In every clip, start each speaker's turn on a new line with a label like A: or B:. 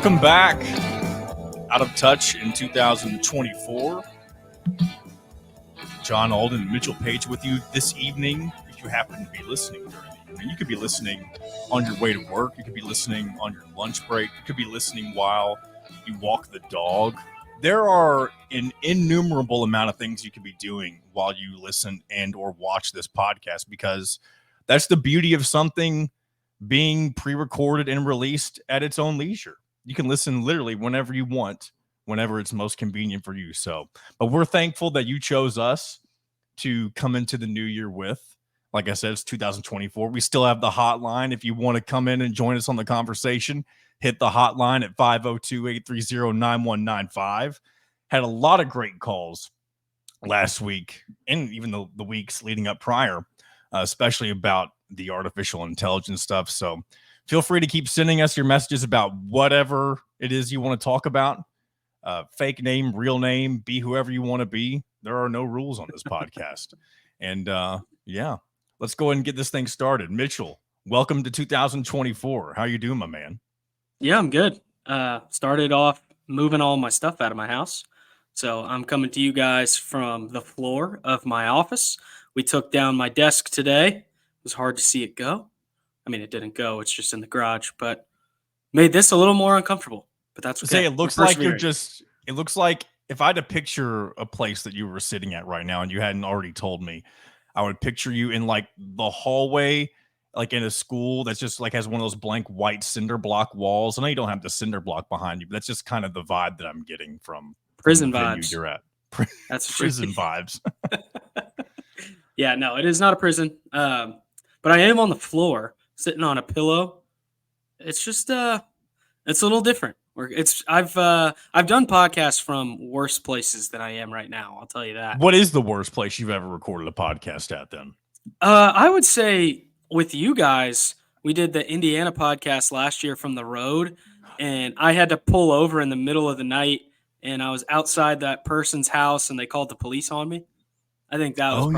A: Welcome back. Out of Touch in 2024. John Alden, Mitchell Page with you this evening. If you happen to be listening during the evening, you could be listening on your way to work. You could be listening on your lunch break. You could be listening while you walk the dog. There are an innumerable amount of things you could be doing while you listen and or watch this podcast, because that's the beauty of something being pre-recorded and released at its own leisure. You can listen literally whenever you want, whenever it's most convenient for you. So, but we're thankful that you chose us to come into the new year with. Like I said, it's 2024. We still have the hotline. If you want to come in and join us on the conversation, hit the hotline at 502-830-9195. Had a lot of great calls last week and even the weeks leading up prior, especially about the artificial intelligence stuff. So feel free to keep sending us your messages about whatever it is you want to talk about. Fake name, real name, be whoever you want to be. There are no rules on this podcast. And yeah, let's go ahead and get this thing started. Mitchell, welcome to 2024. How you doing, my man?
B: Yeah, I'm good. Started off moving all my stuff out of my house. So I'm coming to you guys from the floor of my office. We took down my desk today. It was hard to see it go. I mean, it didn't go. It's just in the garage, but made this a little more uncomfortable. But that's okay.
A: It looks like you're just, it looks like if I had to picture a place that you were sitting at right now and you hadn't already told me, I would picture you in like the hallway, like in a school that's just like has one of those blank white cinder block walls. I know you don't have the cinder block behind you, but that's just kind of the vibe that I'm getting from
B: prison
A: the venue
B: vibes.
A: You're at.
B: That's
A: prison vibes.
B: Yeah, no, it is not a prison. But I am on the floor, sitting on a pillow. It's just it's a little different. I've done podcasts from worse places than I am right now. I'll tell you that.
A: What is the worst place you've ever recorded a podcast at then?
B: I would say with you guys, we did the Indiana podcast last year from the road, and I had to pull over in the middle of the night, and I was outside that person's house, and they called the police on me. I think that was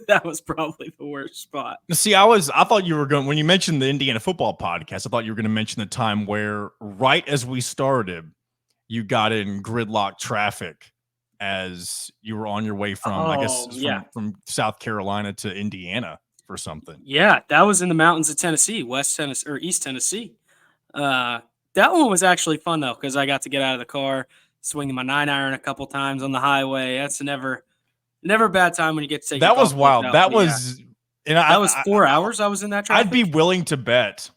B: that was probably the worst spot.
A: See, I thought you were going, when you mentioned the Indiana football podcast, I thought you were going to mention the time where right as we started, you got in gridlock traffic as you were on your way from, from South Carolina to Indiana for something.
B: Yeah, that was in the mountains of Tennessee, West Tennessee or East Tennessee. That one was actually fun though, because I got to get out of the car, swinging my 9-iron a couple times on the highway. That's never a bad time when you get to take.
A: That was wild. That was,
B: that was 4 hours. I was in that traffic.
A: I'd be willing to bet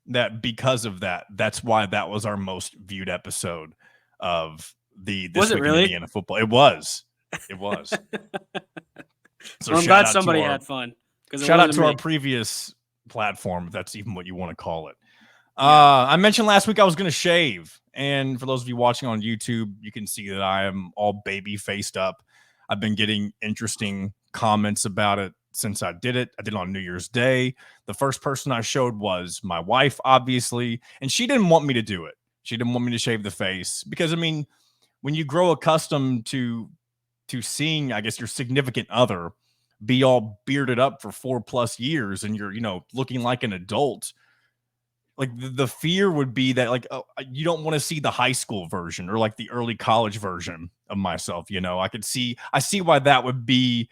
A: that because of that, that's why that was our most viewed episode of this
B: was
A: week
B: it really?
A: in Indiana football. It was.
B: So I'm glad somebody had fun.
A: Shout out to our previous platform, if that's even what you want to call it. I mentioned last week I was going to shave, and for those of you watching on YouTube, you can see that I am all baby faced up. I've been getting interesting comments about it since I did it. I did it on New Year's Day. The first person I showed was my wife, obviously, and she didn't want me to do it. She didn't want me to shave the face because, I mean, when you grow accustomed to seeing, I guess, your significant other be all bearded up for 4+ years and you're, looking like an adult, like the fear would be that like, oh, you don't want to see the high school version or like the early college version of myself. I see why that would be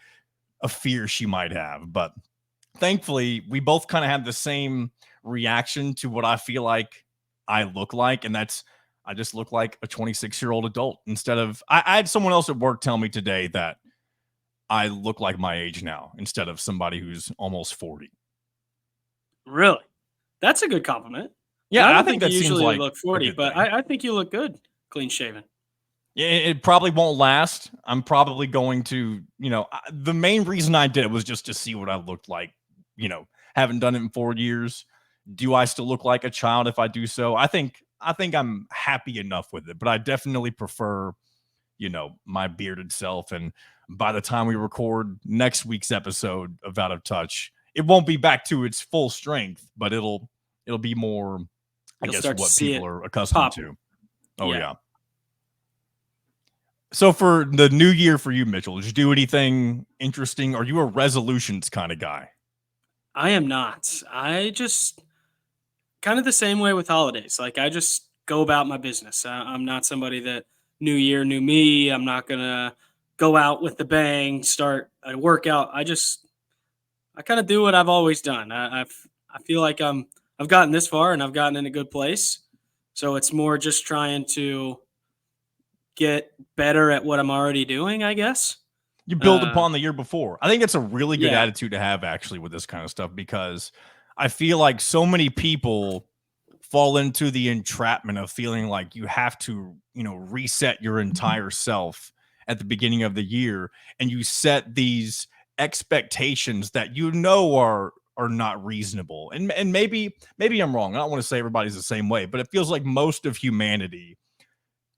A: a fear she might have, but thankfully we both kind of have the same reaction to what I feel like I look like. And that's, I just look like a 26-year-old adult instead of, I had someone else at work tell me today that I look like my age now instead of somebody who's almost 40.
B: Really? That's a good compliment.
A: Yeah, I think that
B: you
A: seems
B: usually
A: like
B: look 40, but I think you look good, clean shaven.
A: Yeah, it probably won't last. I'm probably going to, the main reason I did it was just to see what I looked like. Haven't done it in 4 years. Do I still look like a child if I do so? I think I'm happy enough with it, but I definitely prefer, my bearded self. And by the time we record next week's episode of Out of Touch, it won't be back to its full strength, but it'll be more, I guess, what people are accustomed to. Oh yeah. So for the new year for you, Mitchell, did you do anything interesting? Are you a resolutions kind of guy?
B: I am not. I just kind of the same way with holidays. Like I just go about my business. I'm not somebody that new year, new me. I'm not gonna go out with the bang, start a workout. I kind of do what I've always done. I feel like I've gotten this far and I've gotten in a good place. So it's more just trying to get better at what I'm already doing, I guess.
A: You build
B: Uh,
A: upon the year before. I think it's a really good
B: yeah,
A: attitude to have actually with this kind of stuff because I feel like so many people fall into the entrapment of feeling like you have to, reset your entire self at the beginning of the year and you set these expectations that are not reasonable. And maybe I'm wrong. I don't want to say everybody's the same way, but it feels like most of humanity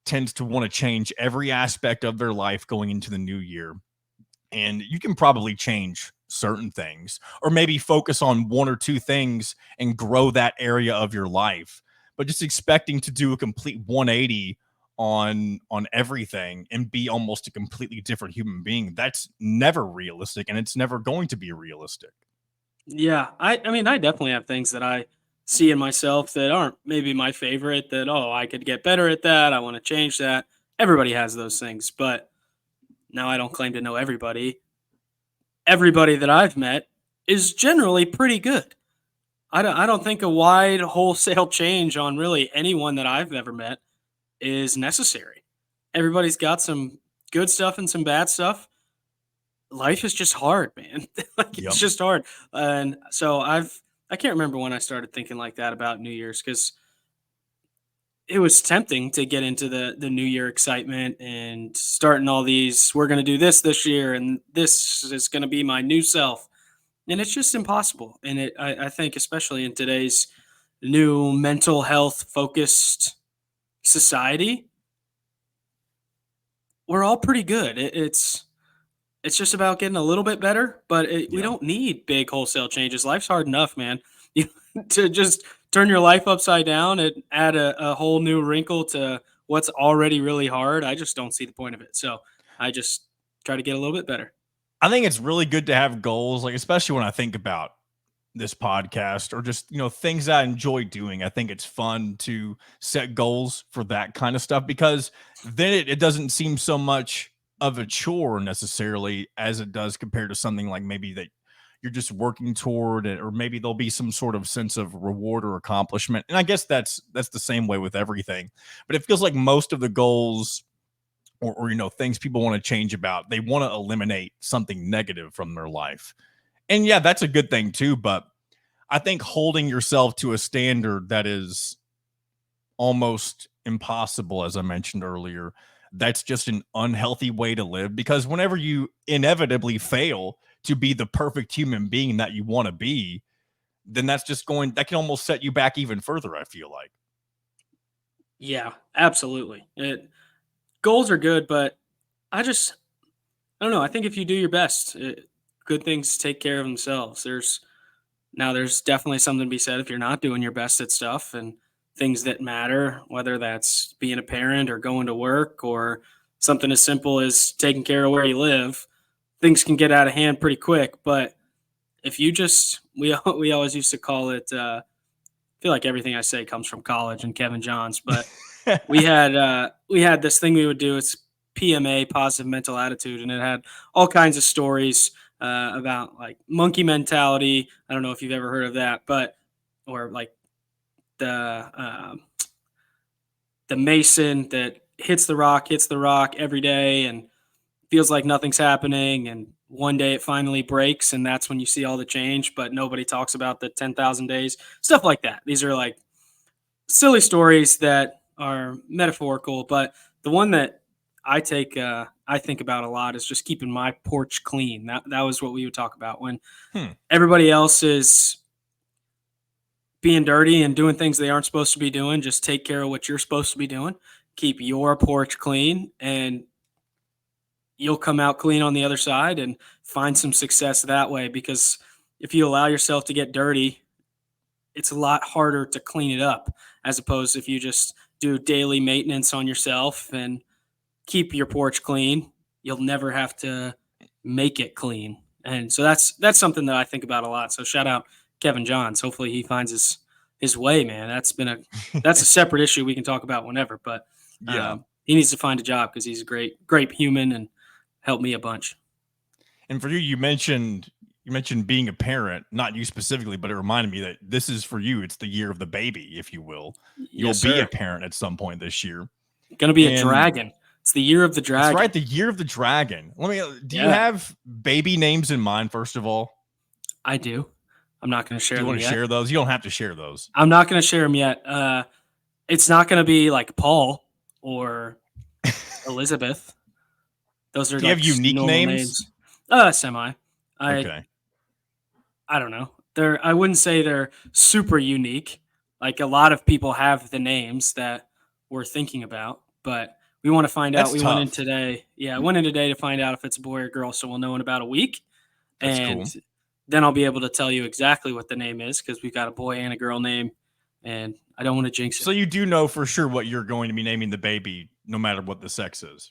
A: tends to want to change every aspect of their life going into the new year, and you can probably change certain things or maybe focus on one or two things and grow that area of your life, but just expecting to do a complete 180 on everything and be almost a completely different human being, that's never realistic and it's never going to be realistic.
B: yeah. I mean, I definitely have things that I see in myself that aren't maybe my favorite. That I could get better at that. I want to change that. Everybody has those things, but now I don't claim to know everybody. Everybody that I've met is generally pretty good. I don't think a wide wholesale change on really anyone that I've ever met is necessary. Everybody's got some good stuff and some bad stuff. Life is just hard, man. Like it's
A: Yep.
B: just hard. And so I can't remember when I started thinking like that about New Year's because it was tempting to get into the New Year excitement and starting all these. We're going to do this year, and this is going to be my new self, and it's just impossible. And I think, especially in today's new mental health focused society, we're all pretty good. It's just about getting a little bit better, but we
A: Yeah.
B: don't need big wholesale changes. Life's hard enough, man. You to just turn your life upside down and add a whole new wrinkle to what's already really hard. I just don't see the point of it. So I just try to get a little bit better.
A: I think it's really good to have goals, like especially when I think about this podcast or just things that I enjoy doing. I think it's fun to set goals for that kind of stuff because then it doesn't seem so much of a chore necessarily as it does compared to something like maybe that you're just working toward it, or maybe there'll be some sort of sense of reward or accomplishment. And I guess that's the same way with everything, but it feels like most of the goals or things people want to change about, they want to eliminate something negative from their life. And yeah, that's a good thing too, but I think holding yourself to a standard that is almost impossible, as I mentioned earlier, that's just an unhealthy way to live because whenever you inevitably fail to be the perfect human being that you want to be, then that can almost set you back even further, I feel like.
B: Yeah, absolutely. Goals are good, but I just I don't know. I think if you do your best, good things take care of themselves. There's definitely something to be said if you're not doing your best at stuff and things that matter, whether that's being a parent or going to work or something as simple as taking care of where you live. Things can get out of hand pretty quick, but if you just we always used to call it. I feel like everything I say comes from college and Kevin Johns, but we had this thing we would do. It's PMA, positive mental attitude, and it had all kinds of stories about like monkey mentality. I don't know if you've ever heard of that, but or like the the mason that hits the rock every day, and feels like nothing's happening, and one day it finally breaks, and that's when you see all the change. But nobody talks about the 10,000 days, stuff like that. These are like silly stories that are metaphorical, but the one that I think about a lot is just keeping my porch clean. That was what we would talk about when
A: Hmm.
B: everybody else is being dirty and doing things they aren't supposed to be doing. Just take care of what you're supposed to be doing. Keep your porch clean, and you'll come out clean on the other side and find some success that way. Because if you allow yourself to get dirty, it's a lot harder to clean it up as opposed if you just do daily maintenance on yourself and keep your porch clean. You'll never have to make it clean. And so that's something that I think about a lot. So shout out Kevin Johns. Hopefully he finds his way, man. That's a separate issue we can talk about whenever. But
A: Yeah.
B: he needs to find a job because he's a great human and helped me a bunch.
A: And for you, you mentioned being a parent, not you specifically, but it reminded me that this is for you. It's the year of the baby, if you will. You'll
B: Yes,
A: be a
B: sir.
A: parent at some point this year.
B: Gonna be a
A: And
B: dragon. It's the year of the
A: that's right,
B: dragon.
A: the year of the dragon. Do you
B: Yeah,
A: have baby names in mind, first of all?
B: I do. I'm not gonna
A: Do
B: share
A: you
B: them
A: want to
B: yet.
A: share those? You don't have to share those.
B: I'm not gonna share them yet. It's not gonna be like Paul or Elizabeth. Those are
A: Do you have
B: like
A: unique
B: normal
A: names?
B: names. Semi. I
A: Okay.
B: I don't know. I wouldn't say they're super unique. Like a lot of people have the names that we're thinking about, but we want to find out.
A: That's
B: We went in
A: tough.
B: today. Yeah, I went in today to find out if it's a boy or girl, so we'll know in about a week.
A: That's
B: And
A: cool.
B: then I'll be able to tell you exactly what the name is because we've got a boy and a girl name, and I don't want to jinx it.
A: So you do know for sure what you're going to be naming the baby, no matter what the sex is.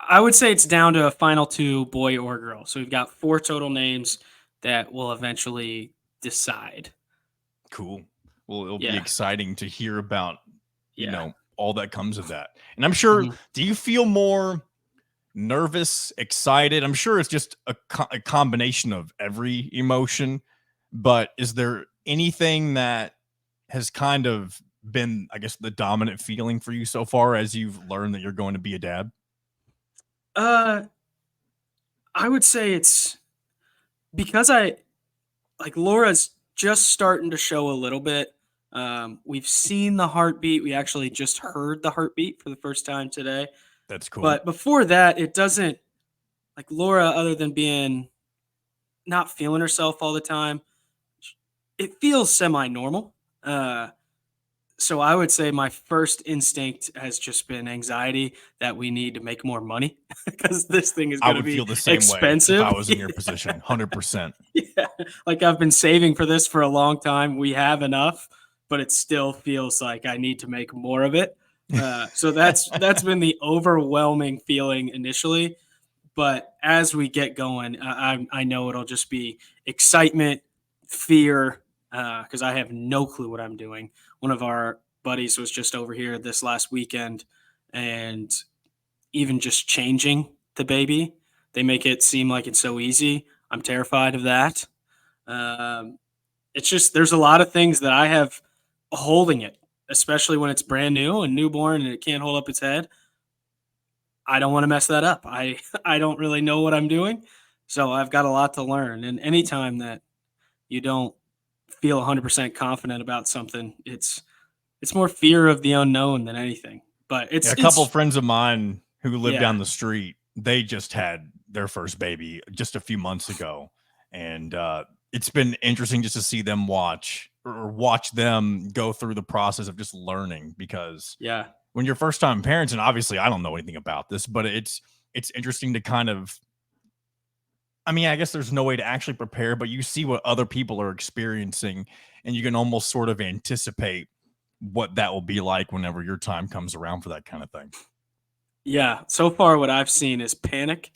B: I would say it's down to a final two, boy or girl. So we've got four total names that will eventually decide.
A: Cool. Well, it'll be
B: Yeah,
A: exciting to hear about,
B: yeah.
A: all that comes of that. And I'm sure,
B: Mhm.
A: do you feel more nervous, excited? I'm sure it's just a combination of every emotion, but is there anything that has kind of been, I guess, the dominant feeling for you so far as you've learned that you're going to be a dad?
B: Uh, I would say it's because Laura's just starting to show a little bit. We've seen the heartbeat. We actually just heard the heartbeat for the first time today.
A: That's cool.
B: But before that, it doesn't like Laura, other than being not feeling herself all the time, it feels semi normal. Uh, so I would say my first instinct has just been anxiety that we need to make more money because this thing is
A: I
B: going to
A: would
B: be
A: feel the same way if I
B: expensive.
A: was in your position, 100%.
B: Yeah, like I've been saving for this for a long time. We have enough, but it still feels like I need to make more of it. So that's been the overwhelming feeling initially. But as we get going, I know it'll just be excitement, fear, because I have no clue what I'm doing. One of our buddies was just over here this last weekend, and even just changing the baby, they make it seem like it's so easy. I'm terrified of that. Um, it's just there's a lot of things that I have holding it, especially when it's brand new and newborn and it can't hold up its head. I don't want to mess that up. I don't really know what I'm doing, so I've got a lot to learn. And anytime that you don't feel 100% confident about something, it's more fear of the unknown than anything. But
A: Yeah,
B: it's
A: a couple
B: it's
A: friends of mine who live
B: yeah,
A: down the street, they just had their first baby just a few months ago. And it's been interesting just to see them watch them go through the process of just learning because
B: yeah,
A: when you're first time parents, and obviously I don't know anything about this, but it's interesting to kind of, I mean, I guess there's no way to actually prepare, but you see what other people are experiencing and you can almost sort of anticipate what that will be like whenever your time comes around for that kind of thing.
B: yeah. So far, what I've seen is panic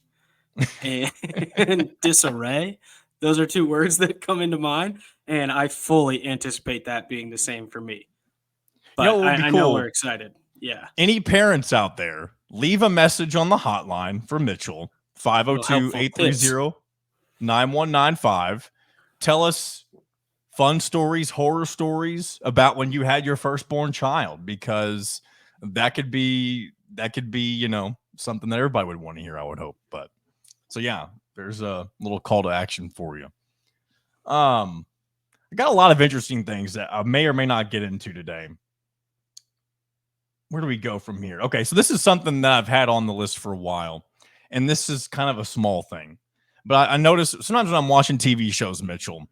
B: and, and disarray. Those are two words that come into mind, and I fully anticipate that being the same for me.
A: You know
B: But
A: what would be
B: I know we're
A: cool?
B: excited. Yeah,
A: Any parents out there, leave a message on the hotline for Mitchell,
B: little helpful tips.
A: 502-830-9195. Tell us fun stories, horror stories about when you had your firstborn child, because that could be, something that everybody would want to hear, I would hope. But so yeah, there's a little call to action for you. I got a lot of interesting things that I may or may not get into today. Where do we go from here? Okay, so this is something that I've had on the list for a while, and this is kind of a small thing, but I notice sometimes when I'm watching TV shows, Mitchell,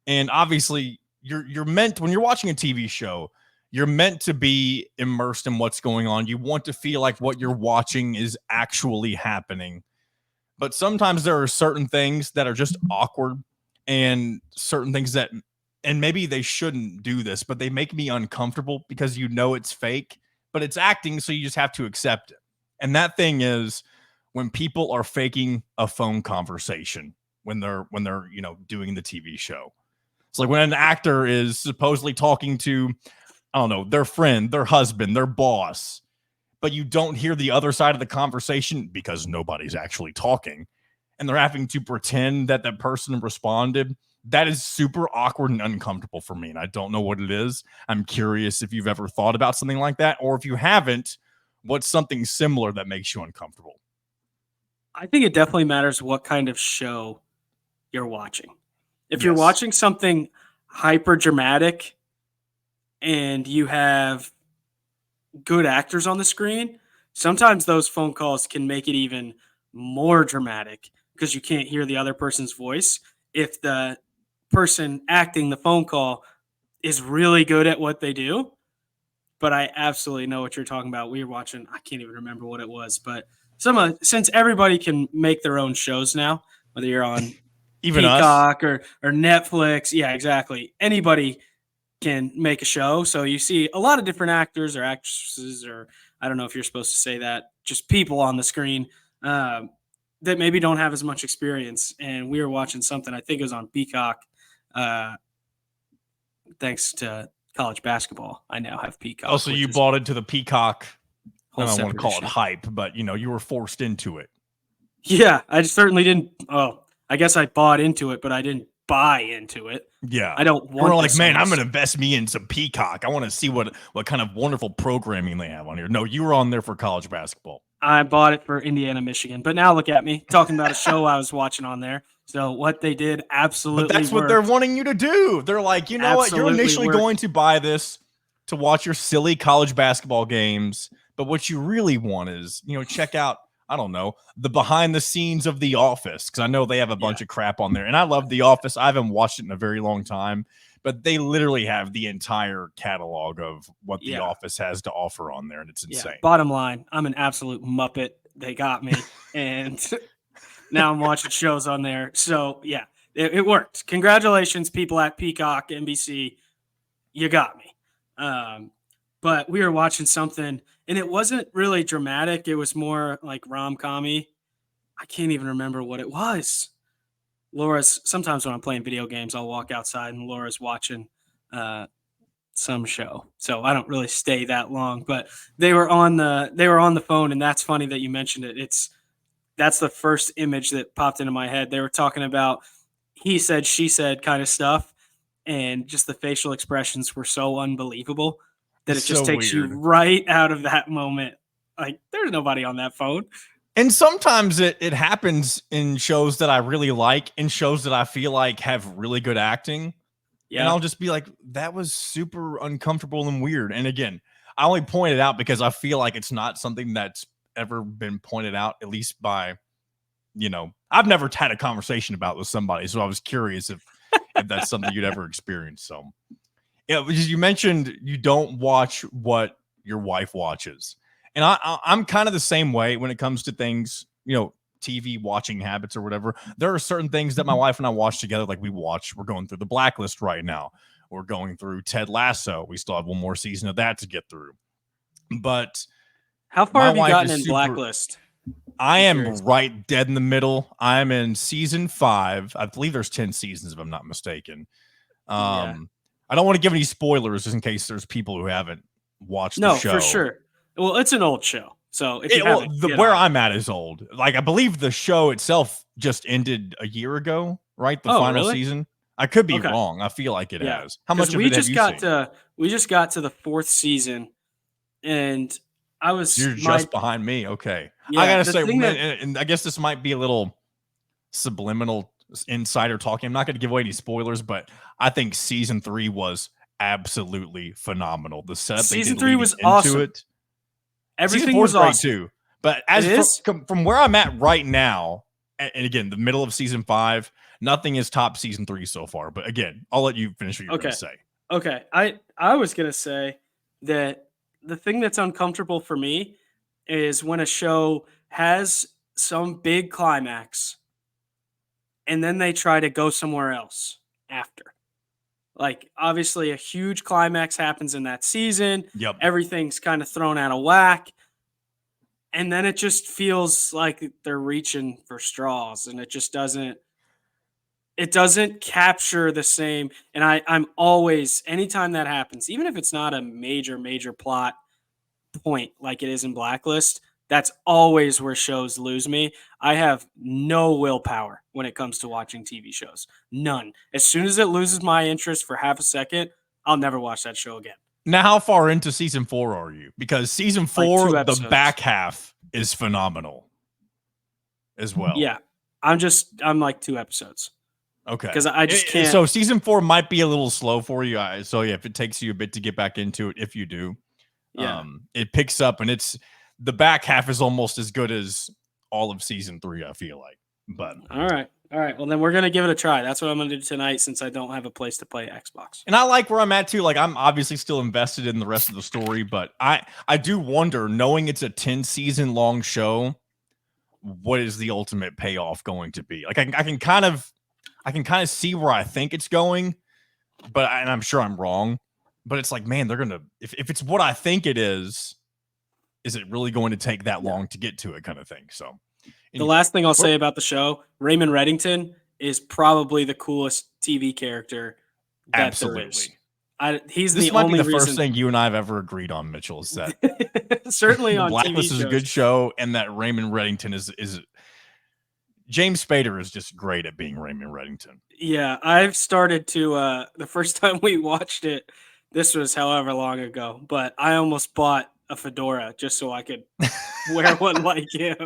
A: and obviously you're meant when you're watching a TV show, you're meant to be immersed in what's going on. You want to feel like what you're watching is actually happening, but sometimes there are certain things that are just awkward, and certain things that, and maybe they shouldn't do this, but they make me uncomfortable because it's fake, but it's acting, so you just have to accept it. And that thing is when people are faking a phone conversation when they're doing the TV show. It's like when an actor is supposedly talking to, I don't know, their friend, their husband, their boss, but you don't hear the other side of the conversation because nobody's actually talking, and they're having to pretend that that person responded. That is super awkward and uncomfortable for me, and I don't know what it is. I'm curious if you've ever thought about something like that, or if you haven't, what's something similar that makes you uncomfortable?
B: I think it definitely matters what kind of show you're watching. If you're
A: Yes.
B: watching something hyper dramatic and you have good actors on the screen, sometimes those phone calls can make it even more dramatic because you can't hear the other person's voice. If the person acting the phone call is really good at what they do, but I absolutely know what you're talking about. We were watching, I can't even remember what it was, but since everybody can make their own shows now, whether you're on
A: Even us?
B: Peacock or Netflix, yeah, exactly. Anybody can make a show. So you see a lot of different actors or actresses, or I don't know if you're supposed to say that, just people on the screen that maybe don't have as much experience. And we were watching something, I think it was on Peacock, uh, thanks to college basketball. I now have Peacock,
A: Also,
B: which
A: you
B: is
A: bought into the Peacock, I
B: a whole
A: don't want to
B: separate
A: call it
B: issue.
A: hype, but you were forced into it.
B: Yeah, I certainly didn't. Oh, I guess I bought into it, but I didn't buy into it.
A: Yeah.
B: I don't
A: You were
B: want
A: like,
B: this
A: man,
B: on
A: I'm going
B: this.
A: to invest me in some Peacock. I want to see what kind of wonderful programming they have on here. No, you were on there for college basketball.
B: I bought it for Indiana, Michigan. But now look at me talking about a show I was watching on there. So what they did
A: But
B: absolutely
A: that's what they're
B: worked.
A: wanting you to do. They're like, you know what? You're
B: Absolutely
A: initially
B: worked.
A: going to buy this to watch your silly college basketball games. But what you really want is, check out, I don't know, the behind the scenes of The Office. Because I know they have a
B: Yeah.
A: bunch of crap on there. And I love The Office. I haven't watched it in a very long time. But they literally have the entire catalog of what The
B: Yeah.
A: Office has to offer on there. And it's
B: Yeah.
A: insane.
B: Bottom line, I'm an absolute muppet. They got me. And now I'm watching shows on there. So yeah, it worked. Congratulations, people at Peacock, NBC. You got me. But we were watching something, and it wasn't really dramatic. It was more like rom-commy. I can't even remember what it was. Laura's sometimes when I'm playing video games, I'll walk outside and Laura's watching uh, some show, so I don't really stay that long. But they were on the phone, and that's funny that you mentioned it. That's the first image that popped into my head. They were talking about he said, she said kind of stuff, and just the facial expressions were so unbelievable that
A: It's
B: it just
A: so
B: takes you
A: weird.
B: right out of that moment. Like, there's nobody on that phone.
A: And sometimes it happens in shows that I really like, in shows that I feel like have really good acting. And
B: Yeah.
A: I'll just be like, that was super uncomfortable and weird. And again, I only point it out because I feel like it's not something that's ever been pointed out, at least by, I've never had a conversation about with somebody. So I was curious if that's something you'd ever experienced. So yeah, because you mentioned you don't watch what your wife watches. And I'm kind of the same way when it comes to things, TV watching habits or whatever. There are certain things that my wife and I watch together. Like we're going through The Blacklist right now. We're going through Ted Lasso. We still have one more season of that to get through. But
B: How far
A: my
B: have you
A: wife
B: gotten
A: is
B: in
A: super.
B: Blacklist?
A: I
B: I'm
A: am
B: curious.
A: right dead in the middle. I'm in season 5. I believe there's 10 seasons if I'm not mistaken.
B: Yeah.
A: I don't want to give any spoilers just in case there's people who haven't watched the
B: No, for
A: show.
B: sure. Well, it's an old show. So if you haven't, get
A: Where
B: on it.
A: I'm at is old. Like I believe the show itself just ended a year ago, right? The
B: Oh,
A: final
B: really?
A: season. I could be
B: Okay.
A: wrong. I feel like it
B: Yeah.
A: has. How
B: Because
A: much of it have you seen?
B: we just got to the fourth season, and I
A: So
B: was
A: you're
B: my
A: just behind me. Okay. I
B: yeah.
A: gotta
B: The
A: say,
B: thing that
A: and I guess this might be a little subliminal insider talking. I'm not going to give away any spoilers, but I think season 3 was absolutely phenomenal. The setup they
B: season
A: did
B: three
A: leading
B: was
A: into
B: awesome.
A: it. Season
B: Everything
A: 4 is
B: was
A: great
B: awesome.
A: too. But
B: It
A: as
B: is
A: from where I'm at right now, and again, the middle of season 5, nothing is top season 3 so far. But again, I'll let you finish what you're going to
B: okay.
A: say.
B: Okay. I was gonna say that the thing that's uncomfortable for me is when a show has some big climax and then they try to go somewhere else after. Like, obviously, a huge climax happens in that season.
A: Yep.
B: Everything's kind of thrown out of whack. And then it just feels like they're reaching for straws and it just doesn't. It doesn't capture the same. And I'm always, anytime that happens, even if it's not a major plot point like it is in Blacklist, that's always where shows lose me. I have no willpower when it comes to watching TV shows. None. As soon as it loses my interest for half a second, I'll never watch that show again.
A: Now, how far into season 4 are you? Because season 4,
B: Like 2
A: the
B: episodes.
A: back half is phenomenal as well.
B: Yeah. I'm like 2 episodes.
A: Okay.
B: Because I just can't.
A: So season 4 might be a little slow for you. So yeah, if it takes you a bit to get back into it, if you do, it picks up, and it's the back half is almost as good as all of season 3. I feel like, but
B: all right. Well, then we're gonna give it a try. That's what I'm gonna do tonight, since I don't have a place to play Xbox.
A: And I like where I'm at too. Like, I'm obviously still invested in the rest of the story, but I do wonder, knowing it's a 10 season long show, what is the ultimate payoff going to be? Like, I can kind of see where I think it's going, and I'm sure I'm wrong. But it's like, man, they're gonna, if it's what I think it is it really going to take that long to get to it, kind of thing? So
B: the last thing I'll say about the show, Raymond Reddington is probably the coolest TV character that
A: absolutely.
B: There is. This
A: the might be the first thing you and I have ever agreed on, Mitchell, is that
B: certainly on
A: Blacklist
B: TV
A: is a good show, and that Raymond Reddington is James Spader is just great at being Raymond Reddington.
B: Yeah, I've started to the first time we watched it, this was however long ago, but I almost bought a fedora just so I could wear one like him.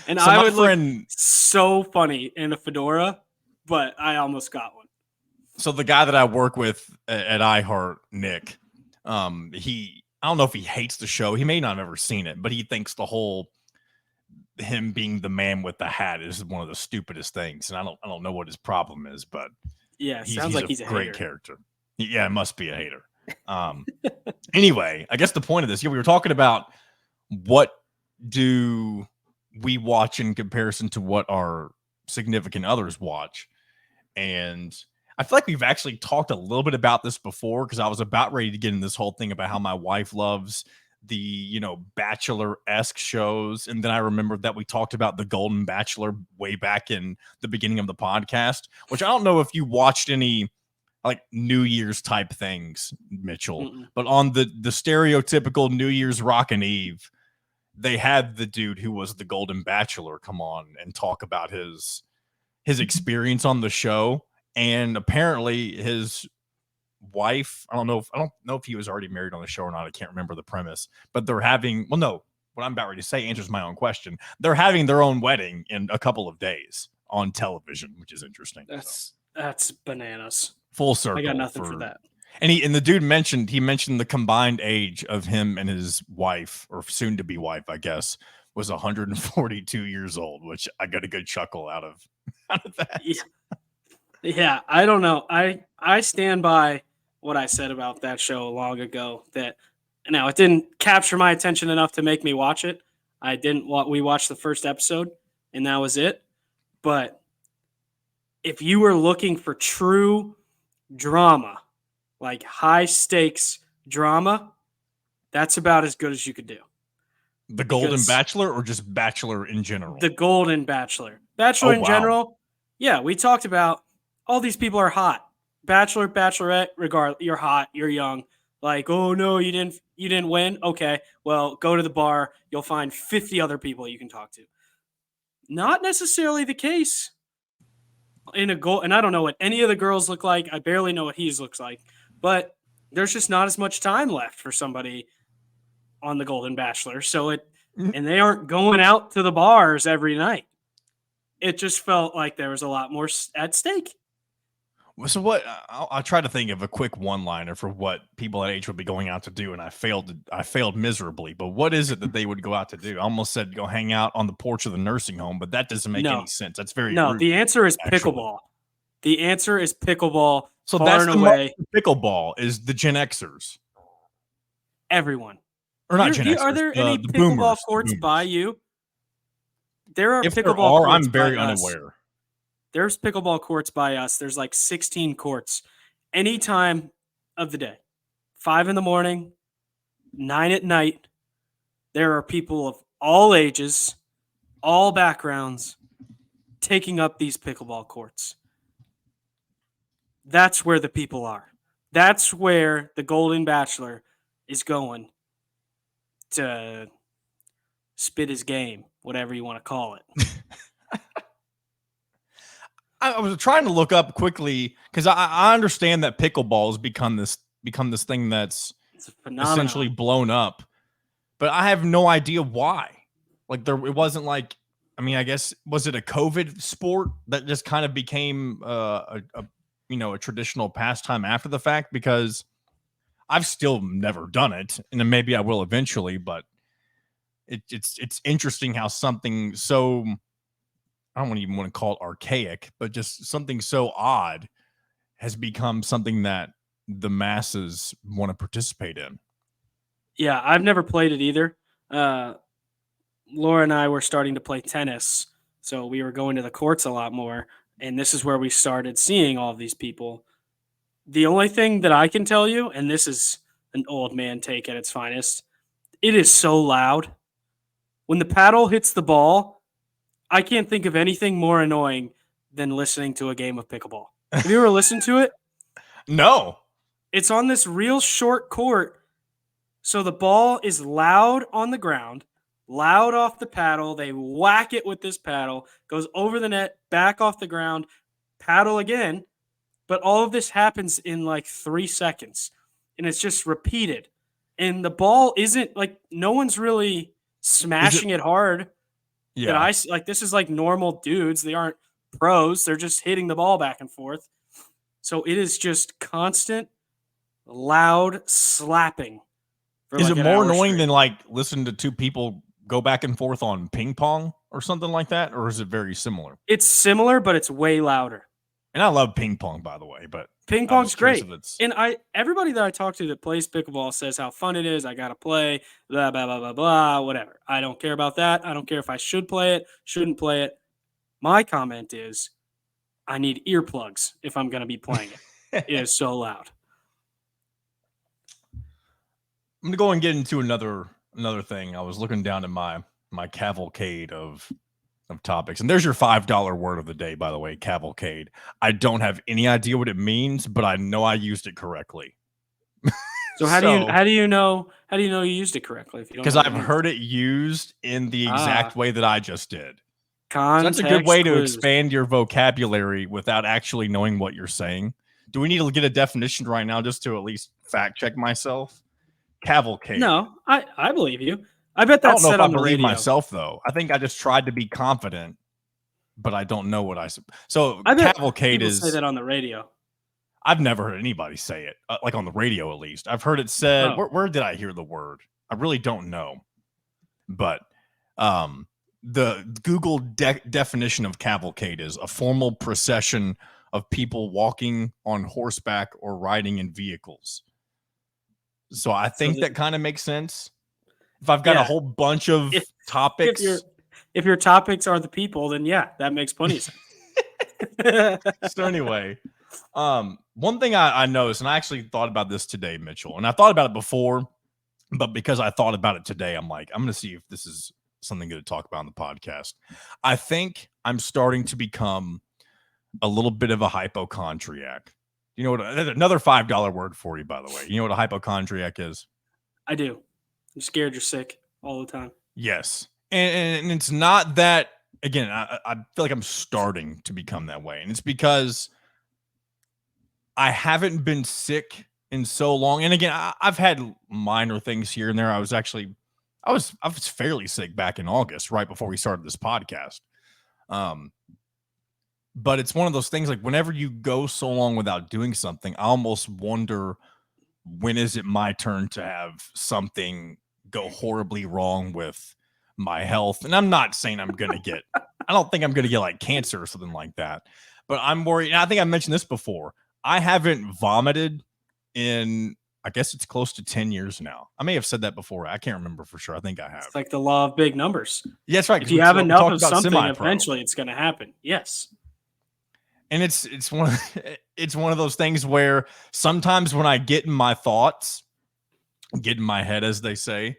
B: And so I would look so funny in a fedora, but I almost got one.
A: So the guy that I work with at iHeart, Nick, I don't know if he hates the show. He may not have ever seen it, but he thinks the whole him being the man with the hat is one of the stupidest things. And I don't know what his problem is, but
B: yeah, sounds like he's a
A: great
B: hater.
A: Character. Yeah, it must be a hater. Anyway, I guess the point of this, we were talking about what do we watch in comparison to what our significant others watch. And I feel like we've actually talked a little bit about this before, because I was about ready to get in this whole thing about how my wife loves the, Bachelor-esque shows. And then I remembered that we talked about The Golden Bachelor way back in the beginning of the podcast, which I don't know if you watched any like New Year's type things, Mitchell.
B: Mm-mm.
A: But on the stereotypical New Year's Rockin' Eve, they had the dude who was the Golden Bachelor come on and talk about his experience on the show. And apparently his wife, I don't know if he was already married on the show or not. I can't remember the premise, but they're having, what I'm about ready to say answers my own question. They're having their own wedding in a couple of days on television, which is interesting.
B: That's bananas.
A: Full circle.
B: I got nothing for that.
A: And the dude mentioned the combined age of him and his wife, or soon to be wife, I guess, was 142 years old, which I got a good chuckle out of that.
B: Yeah, I don't know. I stand by what I said about that show long ago. That now it didn't capture my attention enough to make me watch it. We watched the first episode and that was it. But if you were looking for true drama, like high stakes drama, that's about as good as you could do.
A: The Golden Bachelor, or just Bachelor in general?
B: The Golden Bachelor. Bachelor in general. Yeah, we talked about all these people are hot. Bachelor, Bachelorette, regardless, you're hot, you're young. Like, oh no, you didn't win. Okay, well, go to the bar. You'll find 50 other people you can talk to. Not necessarily the case. And I don't know what any of the girls look like. I barely know what he looks like. But there's just not as much time left for somebody on the Golden Bachelor. And they aren't going out to the bars every night. It just felt like there was a lot more at stake.
A: So what? I'll try to think of a quick one-liner for what people at age would be going out to do, and I failed miserably. But what is it that they would go out to do? I almost said go hang out on the porch of the nursing home, but that doesn't make any sense. That's very rude,
B: the answer is
A: actually.
B: Pickleball. The answer is pickleball.
A: So that's the way. Pickleball is the Gen Xers.
B: Everyone.
A: Or not Gen Xers.
B: Are there any
A: the
B: pickleball
A: boomers,
B: courts by you? There are
A: if
B: pickleball
A: there are,
B: courts
A: I'm very
B: by us.
A: unaware.
B: There's pickleball courts by us. There's like 16 courts any time of the day. 5 a.m, 9 p.m. There are people of all ages, all backgrounds, taking up these pickleball courts. That's where the people are. That's where the Golden Bachelor is going to spit his game, whatever you want to call it.
A: I was trying to look up quickly because I understand that pickleball has become this thing that's
B: It's a
A: essentially
B: phenomenon.
A: blown up, but I have no idea why. Like it wasn't like, I mean, I guess, was it a COVID sport that just kind of became a traditional pastime after the fact? Because I've still never done it, and then maybe I will eventually. But it's interesting how something so, I don't even want to call it archaic, but just something so odd has become something that the masses want to participate in.
B: Yeah, I've never played it either. Uh, Laura and I were starting to play tennis, so we were going to the courts a lot more, and this is where we started seeing all of these people. The only thing that I can tell you, and this is an old man take at its finest, it is so loud. When the paddle hits the ball, I can't think of anything more annoying than listening to a game of pickleball. Have you ever listened to it?
A: No.
B: It's on this real short court, so the ball is loud on the ground, loud off the paddle. They whack it with this paddle, goes over the net, back off the ground, paddle again. But all of this happens in like 3 seconds, and it's just repeated. And the ball isn't like, no one's really
A: Is it?
B: smashing it hard. That
A: Yeah.
B: like, this is like normal dudes. They aren't pros. They're just hitting the ball back and forth. So it is just constant, loud slapping for
A: Is
B: like
A: it
B: an
A: more
B: hour
A: annoying
B: straight.
A: than like listening to two people go back and forth on ping pong or something like that? Or is it very similar?
B: It's similar, but it's way louder.
A: And I love ping pong, by the way, but
B: Ping
A: I was
B: pong's
A: curious
B: great.
A: if it's.
B: And everybody that I talk to that plays pickleball says how fun it is. I gotta play, blah blah blah blah blah, whatever. I don't care about that. I don't care if I should play it, shouldn't play it. My comment is I need earplugs if I'm gonna be playing it. It is so loud.
A: I'm gonna go and get into another thing. I was looking down at my cavalcade of topics, and there's your $5 word of the day, by the way, cavalcade. I don't have any idea what it means, but I know I used it correctly.
B: So
A: So,
B: how do you know you used it correctly if you don't
A: because
B: know what it
A: I've
B: means?
A: heard it used in the exact
B: Ah,
A: way that I just did. So that's a good
B: context
A: way to
B: clues.
A: expand your vocabulary without actually knowing what you're saying. Do we need to get a definition right now just to at least fact check myself? Cavalcade.
B: No, I believe you. I bet
A: I don't
B: that's
A: know if
B: said
A: I
B: on the
A: believe
B: radio.
A: myself though. I think I just tried to be confident, but I don't know what I said. So
B: I bet
A: cavalcade
B: people say
A: is.
B: that on the radio.
A: I've never heard anybody say it, like on the radio at least. I've heard it said.
B: Oh,
A: Where did I hear the word? I really don't know. But um, the Google definition of cavalcade is a formal procession of people walking on horseback or riding in vehicles. So I
B: so
A: think that kind of makes sense. If I've got a
B: yeah.
A: whole bunch
B: If
A: of
B: if your
A: topics.
B: if your topics are the people, then yeah, that makes plenty of sense.
A: So anyway, one thing I noticed, and I actually thought about this today, Mitchell, and I thought about it before, but because I thought about it today, I'm like, I'm going to see if this is something good to talk about on the podcast. I think I'm starting to become a little bit of a hypochondriac. You know what? Another $5 word for you, by the way. You know what a hypochondriac is?
B: I do. I'm scared you're sick all the time.
A: Yes. And it's not that, again, I feel like I'm starting to become that way. And it's because I haven't been sick in so long. And again, I've had minor things here and there. I was fairly sick back in August, right before we started this podcast. But it's one of those things like whenever you go so long without doing something, I almost wonder, when is it my turn to have something go horribly wrong with my health? And I'm not saying I don't think I'm going to get like cancer or something like that, but I'm worried. And I think I mentioned this before. I haven't vomited in, I guess it's close to 10 years now. I may have said that before. I can't remember for sure. I think I have.
B: It's like the law of big numbers.
A: Yeah, that's right.
B: If
A: Because
B: you have
A: we
B: enough
A: talked
B: of
A: about
B: something,
A: semi-pro.
B: eventually it's going to happen. Yes.
A: And it's one of those things where sometimes when I get in my thoughts, get in my head, as they say,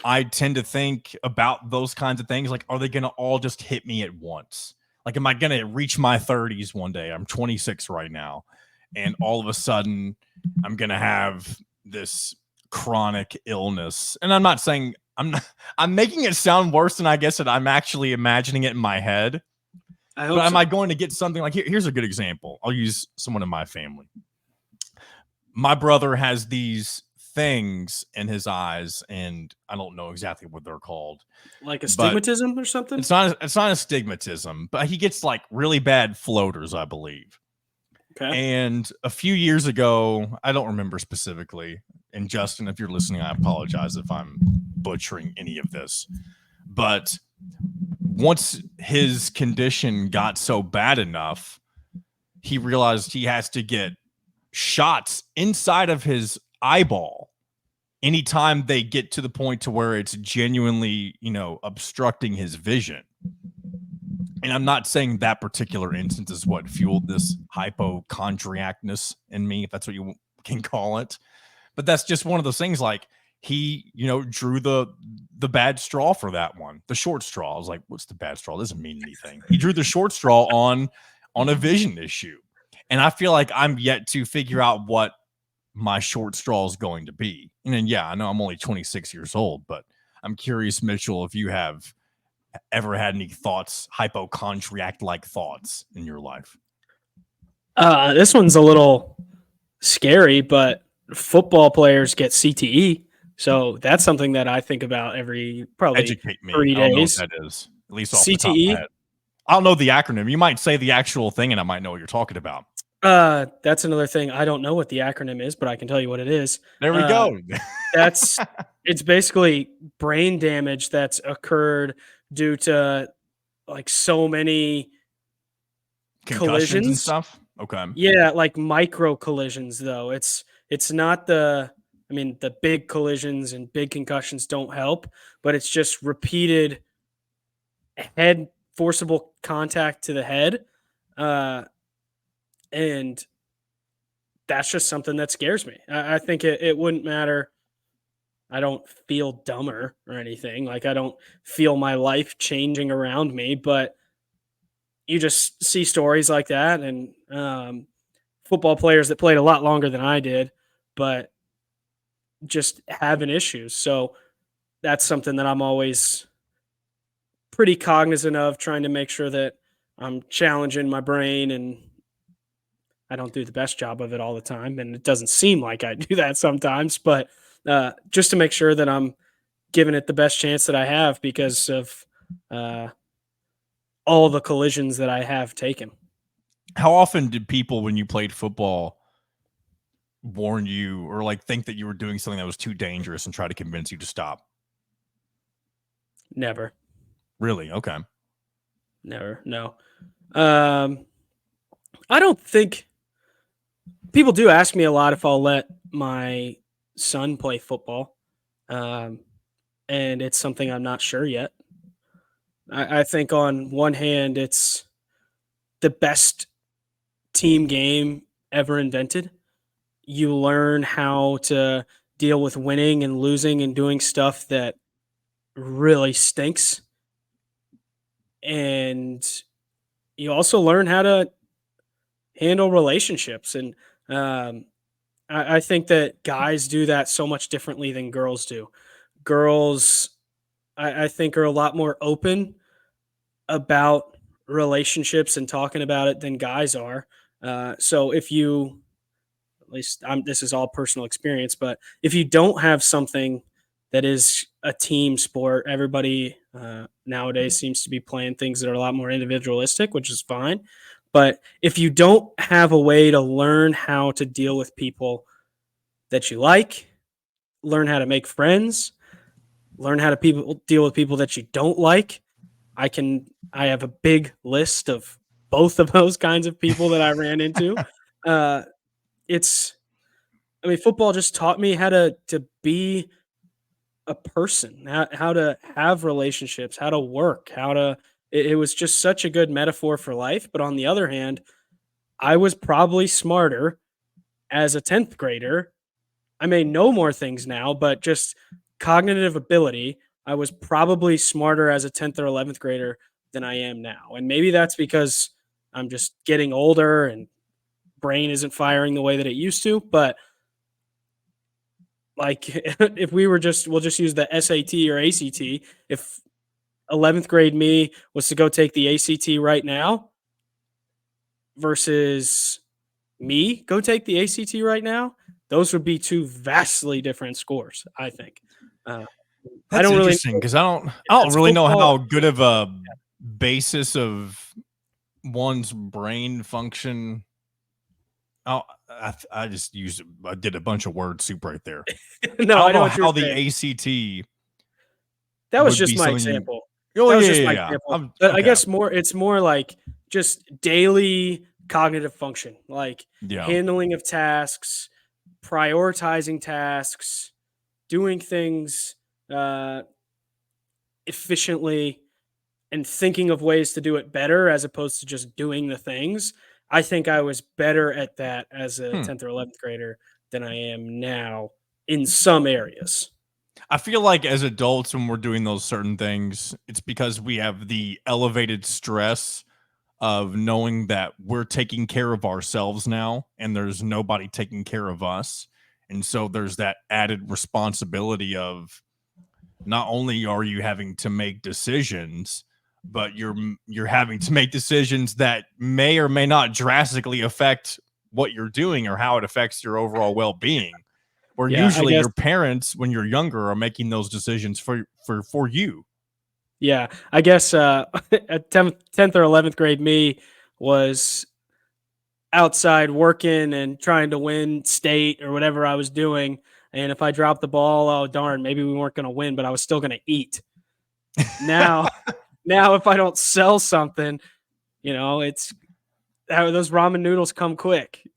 A: I tend to think about those kinds of things. Like, are they going to all just hit me at once? Like, am I going to reach my 30s one day? I'm 26 right now. and all of a sudden I'm going to have this chronic illness. And I'm not saying I'm making it sound worse than I guess that I'm actually imagining it in my head.
B: I hope
A: But am
B: so.
A: I going to get something like here's a good example. I'll use someone in my family. My brother has these things in his eyes, and I don't know exactly what they're called.
B: Like
A: But
B: astigmatism or something?
A: it's not astigmatism, but he gets like really bad floaters, I believe.
B: Okay.
A: And a few years ago, I don't remember specifically. And Justin, if you're listening, I apologize if I'm butchering any of this. But once his condition got so bad enough, he realized he has to get shots inside of his eyeball anytime they get to the point to where it's genuinely, obstructing his vision. And I'm not saying that particular instance is what fueled this hypochondriacness in me, if that's what you can call it. But that's just one of those things, like, he, drew the bad straw for that one, the short straw. I was like, what's the bad straw? It doesn't mean anything. He drew the short straw on a vision issue. And I feel like I'm yet to figure out what my short straw is going to be. And then, yeah, I know I'm only 26 years old, but I'm curious, Mitchell, if you have ever had any thoughts, hypochondriac-like thoughts in your life.
B: This one's a little scary, but football players get CTE. So that's something that I think about every probably
A: Educate me.
B: 3
A: I don't know what
B: days.
A: that is, at least off the top of my
B: CTE?
A: head. I don't know the acronym. You might say the actual thing, and I might know what you're talking about.
B: That's another thing. I don't know what the acronym is, but I can tell you what it is.
A: There we go.
B: It's basically brain damage that's occurred due to like so many
A: Concussions
B: collisions
A: and stuff. Okay.
B: Yeah, like micro collisions though. It's not the big collisions and big concussions don't help, but it's just repeated head forcible contact to the head. Uh and that's just something that scares me. I think it wouldn't matter. I don't feel dumber or anything. Like I don't feel my life changing around me, but you just see stories like that and football players that played a lot longer than I did, but just having issues. So that's something that I'm always pretty cognizant of, trying to make sure that I'm challenging my brain, and I don't do the best job of it all the time. And it doesn't seem like I do that sometimes, but just to make sure that I'm giving it the best chance that I have because of uh, all the collisions that I have taken.
A: How often did people, when you played football, warn you or like think that you were doing something that was too dangerous and try to convince you to stop?
B: Never.
A: Really? Okay.
B: Never. No. I don't think people do ask me a lot if I'll let my son play football. Um, and it's something I'm not sure yet. I think on one hand, it's the best team game ever invented. You learn how to deal with winning and losing and doing stuff that really stinks. And you also learn how to handle relationships. And I think that guys do that so much differently than girls do. Girls, I think, are a lot more open about relationships and talking about it than guys are. So if you, at least this is all personal experience, but if you don't have something that is a team sport, everybody nowadays seems to be playing things that are a lot more individualistic, which is fine. But if you don't have a way to learn how to deal with people that you like, learn how to make friends, learn how to deal with people that you don't like, I have a big list of both of those kinds of people that I ran into. Football just taught me how to be a person, how to have relationships, how to work, it was just such a good metaphor for life. But on the other hand, I was probably smarter as a 10th grader. I may know more things now, but just cognitive ability, I was probably smarter as a 10th or 11th grader than I am now. And maybe that's because I'm just getting older and brain isn't firing the way that it used to. But like, if we'll just use the SAT or ACT. If 11th grade me was to go take the ACT right now versus me go take the ACT right now, those would be two vastly different scores, I think. I
A: That's
B: don't really
A: interesting because I don't
B: it's
A: really know
B: football.
A: how good of a basis of one's brain function. Oh, I just I did a bunch of word soup right there.
B: No,
A: I
B: I
A: don't
B: know
A: know
B: what you're
A: how the
B: saying.
A: ACT
B: That was
A: would be
B: just my
A: something you.
B: example.
A: Oh
B: That
A: yeah,
B: was just
A: yeah,
B: my
A: yeah.
B: example. But I
A: Okay.
B: guess it's more like just daily cognitive function, like
A: Yeah.
B: handling of tasks, prioritizing tasks, doing things efficiently, and thinking of ways to do it better as opposed to just doing the things. I think I was better at that as a
A: Hmm.
B: 10th or 11th grader than I am now in some areas.
A: I feel like as adults, when we're doing those certain things, it's because we have the elevated stress of knowing that we're taking care of ourselves now and there's nobody taking care of us. And so there's that added responsibility of not only are you having to make decisions, but you're having to make decisions that may or may not drastically affect what you're doing or how it affects your overall well-being. Where
B: Yeah, I
A: usually
B: guess.
A: your parents, when you're younger, are making those decisions for you.
B: Yeah, I guess at 10th or 11th grade me was outside working and trying to win state or whatever I was doing. And if I dropped the ball, oh darn, maybe we weren't going to win, but I was still going to eat. Now, now if I don't sell something, it's how those ramen noodles come quick.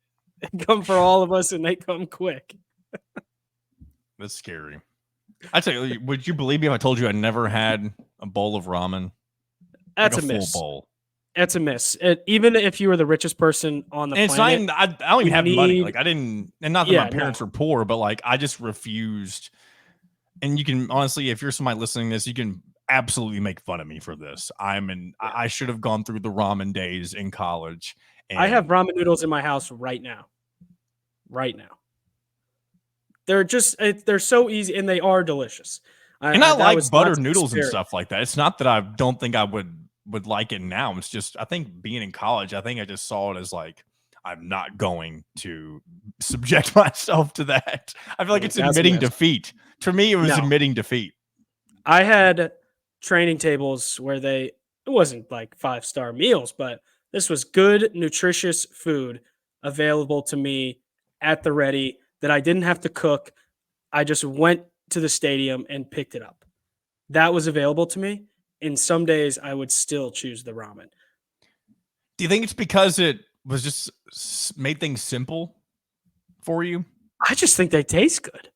B: They come for all of us, and they come quick.
A: That's scary. I tell you, would you believe me if I told you I never had a bowl of ramen, like
B: That's
A: a
B: a
A: full
B: miss.
A: bowl?
B: That's a miss. Even if you were the richest person on the
A: And it's not
B: planet,
A: even, I don't even
B: you
A: have money.
B: need.
A: Like I didn't, and not that my
B: Yeah, no.
A: parents are poor, but like I just refused. And you can honestly, if you're somebody listening to this, you can absolutely make fun of me for this.
B: Yeah.
A: I should have gone through the ramen days in college.
B: I have
A: And
B: ramen noodles in my house right now. Right now. They're so easy and they are delicious.
A: I
B: That
A: like
B: was not
A: buttered
B: to
A: noodles and
B: disparage.
A: stuff like that. It's not that I don't think I would like it now. It's just I think being in college, I think I just saw it as like I'm not going to subject myself to that. I feel like it's
B: That's a
A: admitting
B: miss.
A: defeat. For me, it was
B: No,
A: admitting defeat.
B: I had training tables where it wasn't like 5-star meals, but this was good, nutritious food available to me at the ready that I didn't have to cook. I just went to the stadium and picked it up. That was available to me. And some days I would still choose the ramen.
A: Do you think it's because it was just made things simple for you?
B: I just think they taste good.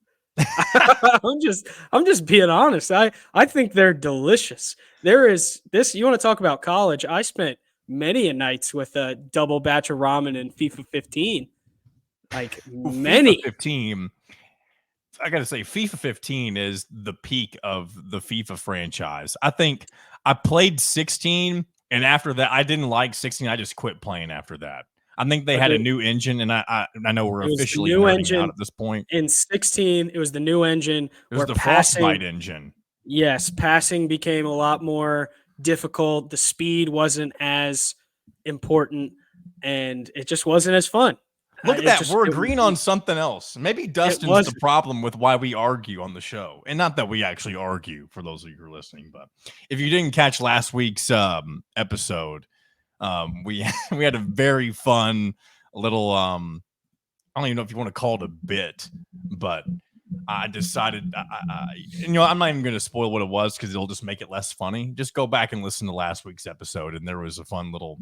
B: I'm just being honest. I think they're delicious. There is this you want to talk about college. I spent many a nights with a double batch of ramen in FIFA 15. Like
A: Well, FIFA
B: many.
A: 15, I gotta say, FIFA 15 is the peak of the FIFA franchise. I think I played 16, and after that, I didn't like 16. I just quit playing after that. I think they had a
B: Agreed.
A: new engine, and I know we're
B: It was the
A: officially
B: new
A: nerding out
B: engine
A: at this point.
B: in 16. It was the new engine
A: It was
B: where
A: the
B: passing
A: Frostbite engine.
B: yes, passing became a lot more difficult. The speed wasn't as important and it just wasn't as fun.
A: Look at
B: It
A: that.
B: just
A: We're agreeing on something else. Maybe
B: it
A: Dustin's the
B: wasn't.
A: problem with why we argue on the show. And not that we actually argue for those of you who are listening, but if you didn't catch last week's episode, we we had a very fun little I don't even know if you want to call it a bit, but I decided I'm not even going to spoil what it was because it'll just make it less funny. Just go back and listen to last week's episode, and there was a fun little,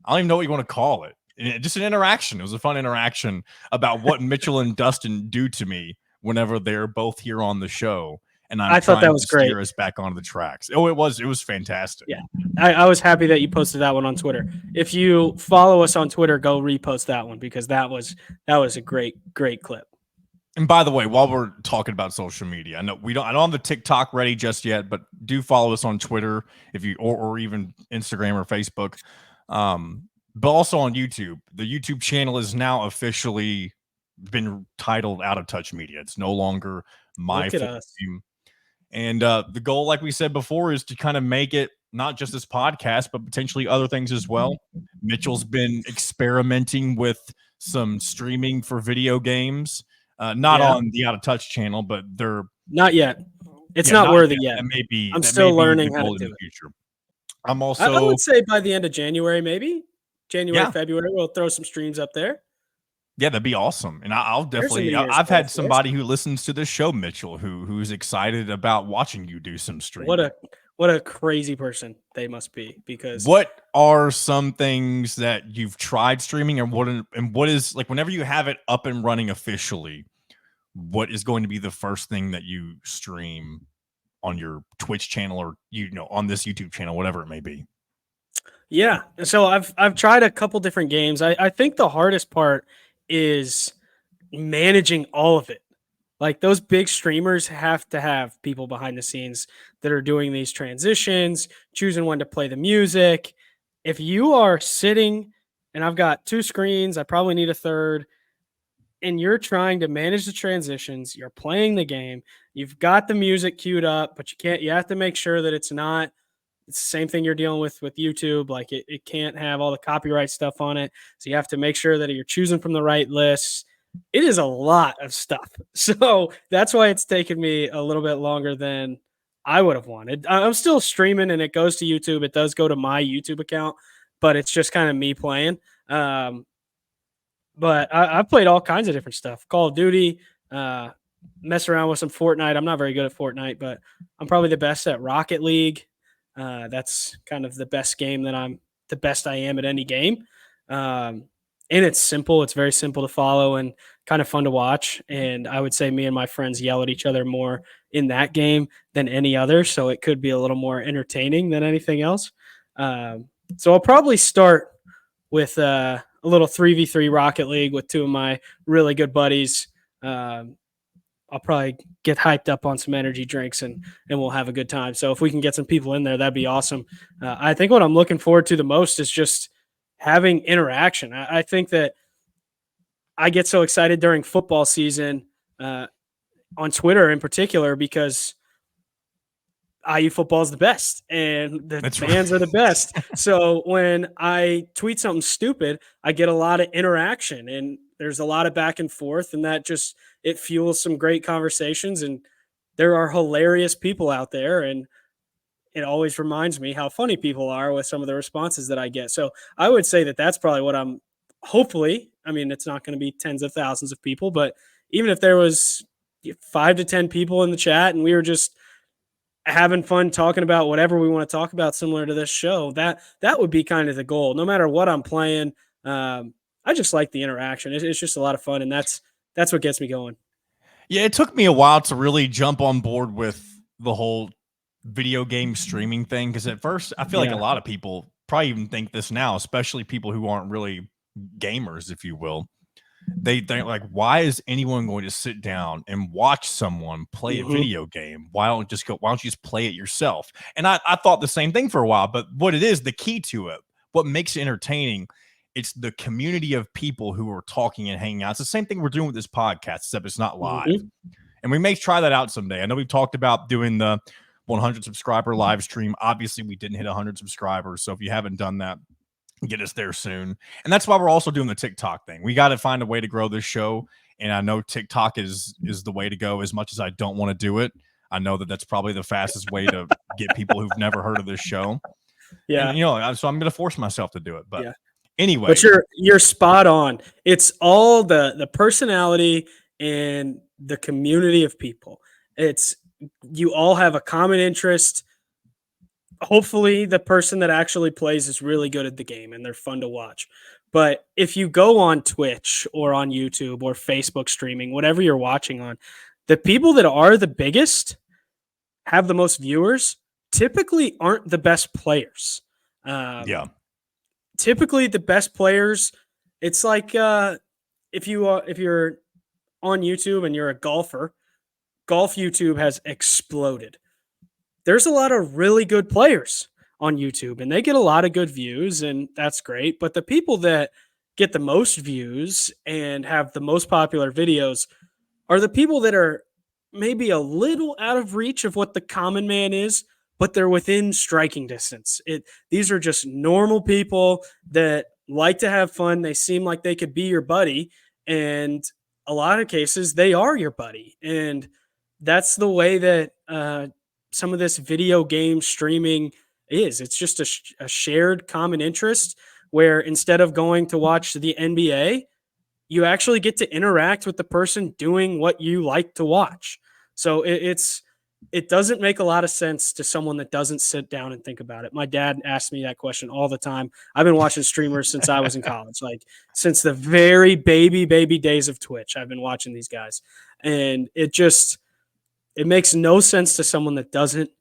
A: I don't even know what you want to call it. Just an interaction. It was a fun interaction about what Mitchell and Dustin do to me whenever they're both here on the show, and I'm
B: I thought that
A: trying
B: was
A: to
B: great.
A: steer us back onto the tracks. Oh, it was fantastic.
B: Yeah. I was happy that you posted that one on Twitter. If you follow us on Twitter, go repost that one because that was a great clip.
A: And by the way, while we're talking about social media, I know I don't have the TikTok ready just yet, but do follow us on Twitter if you or even Instagram or Facebook. but also on YouTube. The YouTube channel is now officially been titled Out of Touch Media. It's no longer My
B: Look at
A: Full
B: us.
A: Name. And the goal, like we said before, is to kind of make it not just this podcast, but potentially other things as well. Mitchell's been experimenting with some streaming for video games, not
B: Yeah.
A: on the Out of Touch channel, but they're
B: Not yet. It's
A: yeah,
B: not
A: not
B: worthy
A: yet.
B: yet. I'm
A: That may
B: still
A: be the
B: learning how to
A: goal in
B: do
A: the
B: it.
A: future. I'm
B: I
A: also
B: would say by the end of January, maybe January,
A: yeah,
B: February, we'll throw some streams up there.
A: yeah, that'd be awesome. And I'll
B: There's a
A: definitely
B: New Year's
A: I've
B: goal
A: had
B: for us.
A: somebody who listens to this show, Mitchell, who's excited about watching you do some
B: What
A: streaming.
B: a crazy person they must be, because
A: What are some things that you've tried streaming, and what is like whenever you have it up and running officially, what is going to be the first thing that you stream on your Twitch channel or on this YouTube channel, whatever it may be?
B: yeah. So I've tried a couple different games. I think the hardest part is managing all of it. Like, those big streamers have to have people behind the scenes that are doing these transitions, choosing when to play the music. If you are sitting and I've got two screens, I probably need a third, and you're trying to manage the transitions, you're playing the game, you've got the music queued up, but you have to make sure that it's the same thing you're dealing with YouTube. Like, it can't have all the copyright stuff on it. So you have to make sure that you're choosing from the right lists. It is a lot of stuff. So that's why it's taken me a little bit longer than I would have wanted. I'm still streaming and it goes to YouTube. It does go to my YouTube account, but it's just kind of me playing. But I've played all kinds of different stuff. Call of Duty, uh, mess around with some Fortnite. I'm not very good at Fortnite, but I'm probably the best at Rocket League. That's kind of the best game that I'm the best I am at any game. And it's simple. It's very simple to follow and kind of fun to watch. And I would say me and my friends yell at each other more in that game than any other. So it could be a little more entertaining than anything else. So I'll probably start with a little 3v3 Rocket League with two of my really good buddies. I'll probably get hyped up on some energy drinks and we'll have a good time. So if we can get some people in there, that'd be awesome. I think what I'm looking forward to the most is just having interaction. I think that I get so excited during football season on Twitter in particular, because IU football is the best and the
A: That's
B: fans
A: right.
B: are the best. So when I tweet something stupid, I get a lot of interaction and there's a lot of back and forth, and that just, it fuels some great conversations. And there are hilarious people out there, and it always reminds me how funny people are with some of the responses that I get. So I would say that that's probably what I'm hopefully, I mean, it's not going to be tens of thousands of people, but even if there was 5 to 10 people in the chat and we were just having fun talking about whatever we want to talk about, similar to this show, that would be kind of the goal. No matter what I'm playing, I just like the interaction. It's just a lot of fun, and that's what gets me going.
A: Yeah, it took me a while to really jump on board with the whole video game streaming thing, because at first I feel like a lot of people probably even think this now, especially people who aren't really gamers, if you will. They're like, why is anyone going to sit down and watch someone play a video game? Why don't you just play it yourself? And I thought the same thing for a while, but what it is, the key to it, what makes it entertaining, it's the community of people who are talking and hanging out. It's the same thing we're doing with this podcast, except it's not live. And we may try that out someday. I know we've talked about doing the 100 subscriber live stream. Obviously, we didn't hit 100 subscribers. So if you haven't done that, get us there soon. And that's why we're also doing the TikTok thing. We got to find a way to grow this show. And I know TikTok is the way to go. As much as I don't want to do it, I know that that's probably the fastest way to get people who've never heard of this show.
B: Yeah.
A: And, so I'm going to force myself to do it. But anyway.
B: But you're spot on. It's all the personality and the community of people. It's, you all have a common interest. Hopefully the person that actually plays is really good at the game and they're fun to watch. But if you go on Twitch or on YouTube or Facebook streaming, whatever you're watching on, the people that are the biggest, have the most viewers, typically aren't the best players. Typically the best players, it's like if you're on YouTube and you're a golfer, golf YouTube has exploded. There's a lot of really good players on YouTube, and they get a lot of good views, and that's great. But the people that get the most views and have the most popular videos are the people that are maybe a little out of reach of what the common man is, but they're within striking distance. These are just normal people that like to have fun. They seem like they could be your buddy, and a lot of cases they are your buddy. And that's the way that some of this video game streaming is. It's just a shared common interest where instead of going to watch the NBA, you actually get to interact with the person doing what you like to watch. So it doesn't make a lot of sense to someone that doesn't sit down and think about it. My dad asked me that question all the time. I've been watching streamers since I was in college, like since the very baby days of Twitch. I've been watching these guys, and it makes no sense to someone that doesn't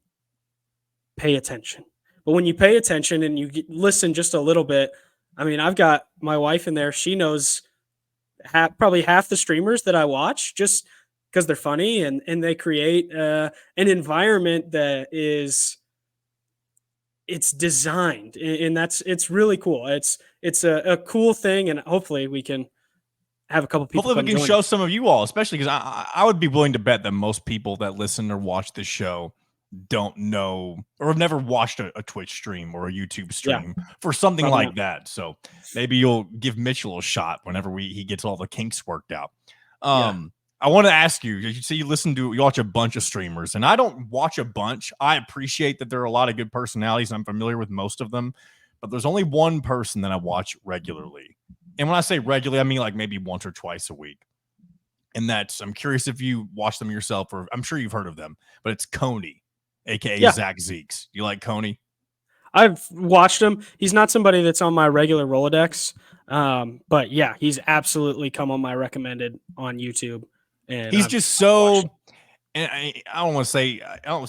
B: pay attention. But when you pay attention and you listen just a little bit, I mean, I've got my wife in there. She knows probably half the streamers that I watch just because they're funny and they create an environment that it's designed, and it's really cool. It's a cool thing, and hopefully we can have a couple people.
A: Hopefully we can show some of you all, especially because I would be willing to bet that most people that listen or watch this show don't know or have never watched a Twitch stream or a YouTube stream for something
B: Probably
A: like that. So maybe you'll give Mitchell a shot whenever he gets all the kinks worked out. I want to ask you, you watch a bunch of streamers, and I don't watch a bunch. I appreciate that there are a lot of good personalities. I'm familiar with most of them, but there's only one person that I watch regularly. And when I say regularly, I mean like maybe once or twice a week. And I'm curious if you watch them yourself, or I'm sure you've heard of them, but it's Coney, aka Zach Zeeks. You like Coney?
B: I've watched him. He's not somebody that's on my regular Rolodex. But yeah, he's absolutely come on my recommended on YouTube. And
A: he's just so, and I don't want to say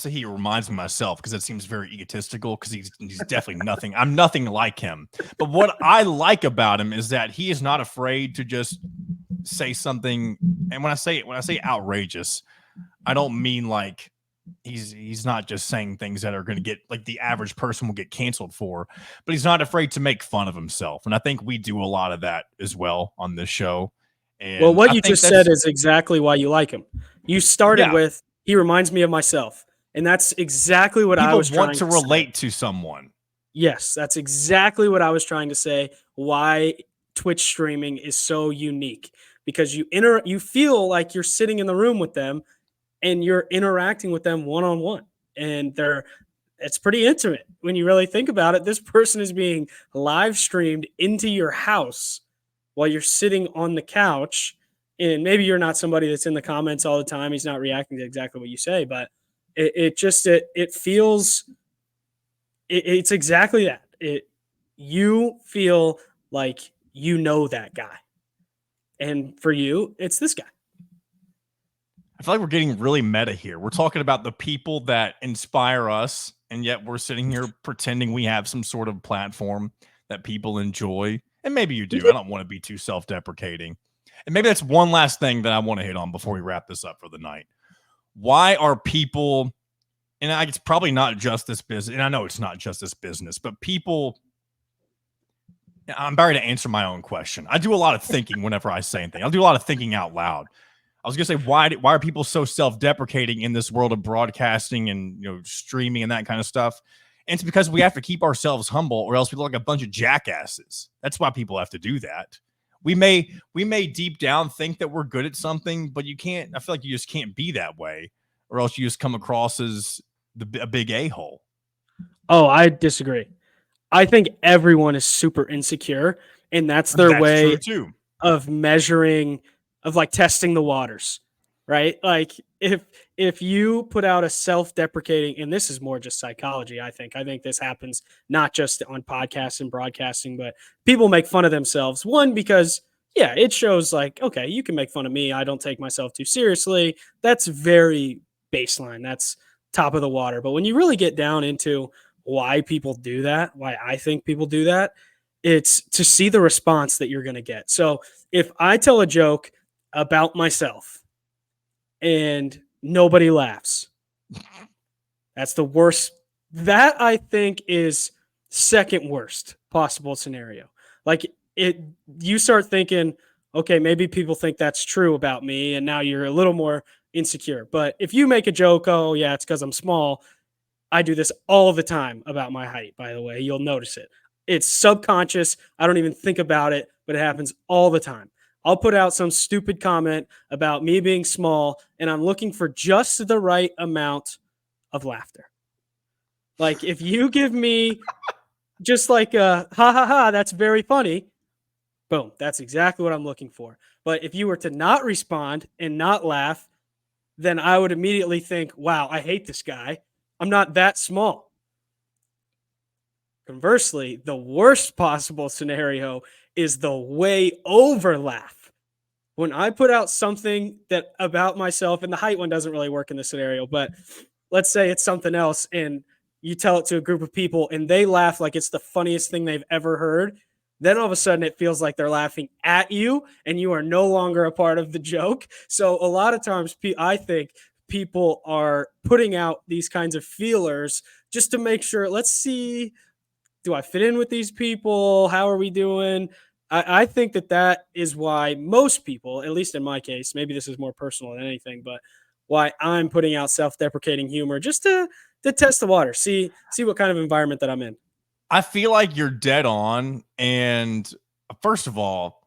A: he reminds me of myself because it seems very egotistical because he's definitely nothing. I'm nothing like him. But what I like about him is that he is not afraid to just say something. And when I say outrageous, I don't mean like he's not just saying things that are going to get like the average person will get canceled for, but he's not afraid to make fun of himself. And I think we do a lot of that as well on this show. And
B: well, what you just said is exactly why you like him. You started with, he reminds me of myself. And that's exactly what I was trying to say.
A: Want to relate to someone.
B: Yes, that's exactly what I was trying to say. Why Twitch streaming is so unique, because you feel like you're sitting in the room with them and you're interacting with them one-on-one. And it's pretty intimate when you really think about it. This person is being live streamed into your house while you're sitting on the couch, and maybe you're not somebody that's in the comments all the time. He's not reacting to exactly what you say, but it feels, it's exactly that. You feel like you know that guy. And for you, it's this guy.
A: I feel like we're getting really meta here. We're talking about the people that inspire us, and yet we're sitting here pretending we have some sort of platform that people enjoy. And maybe you do. I don't want to be too self-deprecating. And maybe that's one last thing that I want to hit on before we wrap this up for the night. Why are people, and it's probably not just this business, and I know it's not just this business, but people, I'm sorry to answer my own question. I do a lot of thinking whenever I say anything. I'll do a lot of thinking out loud. I was going to say, why are people so self-deprecating in this world of broadcasting and streaming and that kind of stuff? And it's because we have to keep ourselves humble, or else we look like a bunch of jackasses. That's why people have to do that. We may deep down think that we're good at something, but you can't. I feel like you just can't be that way, or else you just come across as a big a-hole.
B: Oh, I disagree. I think everyone is super insecure, and that's their way of measuring, of like testing the waters, right? Like if you put out a self-deprecating, and this is more just psychology, I think this happens not just on podcasts and broadcasting, but people make fun of themselves. One, because it shows like, okay, you can make fun of me. I don't take myself too seriously. That's very baseline. That's top of the water. But when you really get down into why people do that, why I think people do that, it's to see the response that you're going to get. So if I tell a joke about myself and nobody laughs, that's the worst That I think is second worst possible scenario. Like you start thinking, okay, maybe people think that's true about me, and now you're a little more insecure. But if you make a joke, oh yeah, it's because I'm small. I do this all the time about my height, by the way. You'll notice it. It's subconscious. I don't even think about it, but it happens all the time. I'll put out some stupid comment about me being small, and I'm looking for just the right amount of laughter. Like if you give me just like a ha ha ha, that's very funny. Boom, that's exactly what I'm looking for. But if you were to not respond and not laugh, then I would immediately think, wow, I hate this guy. I'm not that small. Conversely, the worst possible scenario is the way over laugh. When I put out something that about myself, and the height one doesn't really work in this scenario, but let's say it's something else and you tell it to a group of people and they laugh like it's the funniest thing they've ever heard, then all of a sudden it feels like they're laughing at you and you are no longer a part of the joke. So a lot of times I think people are putting out these kinds of feelers just to make sure, let's see, do I fit in with these people? How are we doing? I think that is why most people, at least in my case, maybe this is more personal than anything, but why I'm putting out self-deprecating humor just to test the water, see what kind of environment that I'm in.
A: I feel like you're dead on. And first of all,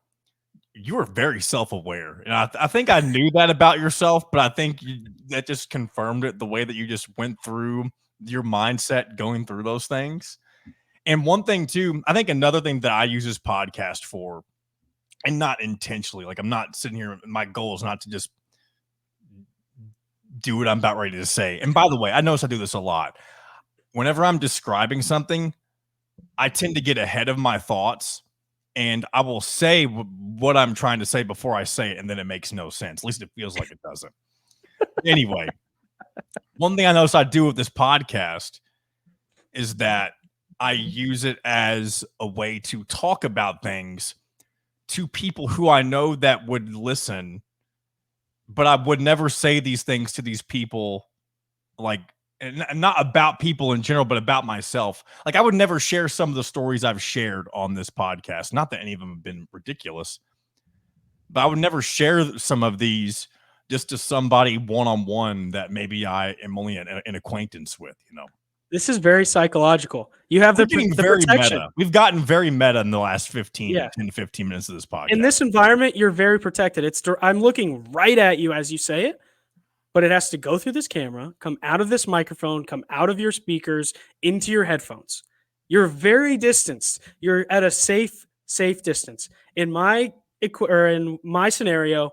A: you are very self-aware. And I think I knew that about yourself, but I think that just confirmed it, the way that you just went through your mindset going through those things. And one thing too, I think another thing that I use this podcast for, and not intentionally, like I'm not sitting here, my goal is not to just do what I'm about ready to say. And by the way, I notice I do this a lot. Whenever I'm describing something, I tend to get ahead of my thoughts and I will say what I'm trying to say before I say it, and then it makes no sense. At least it feels like it doesn't. Anyway, one thing I notice I do with this podcast is that I use it as a way to talk about things to people who I know that would listen, but I would never say these things to these people, like, and not about people in general, but about myself. Like I would never share some of the stories I've shared on this podcast. Not that any of them have been ridiculous, but I would never share some of these just to somebody one-on-one that maybe I am only an acquaintance with, you know?
B: This is very psychological. You have the
A: very
B: protection.
A: Meta. We've gotten very meta in the last 10 to 15 minutes of this podcast.
B: In this environment, you're very protected. I'm looking right at you as you say it, but it has to go through this camera, come out of this microphone, come out of your speakers, into your headphones. You're very distanced. You're at a safe distance. In my scenario,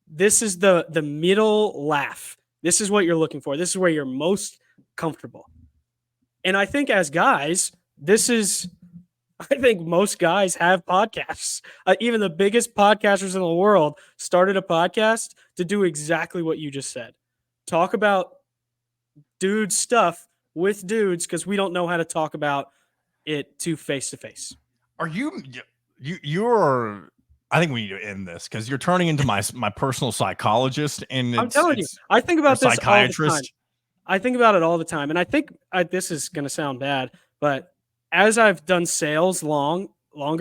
B: this is the middle laugh. This is what you're looking for. This is where you're most comfortable. And I think as guys, I think most guys have podcasts. Even the biggest podcasters in the world started a podcast to do exactly what you just said. Talk about dude stuff with dudes because we don't know how to talk about it face to face.
A: Are you're I think we need to end this because you're turning into my personal psychologist, and
B: I'm telling you, I think about this
A: psychiatrist.
B: all the time. I think about it all the time, and I think this is going to sound bad, but as I've done sales longer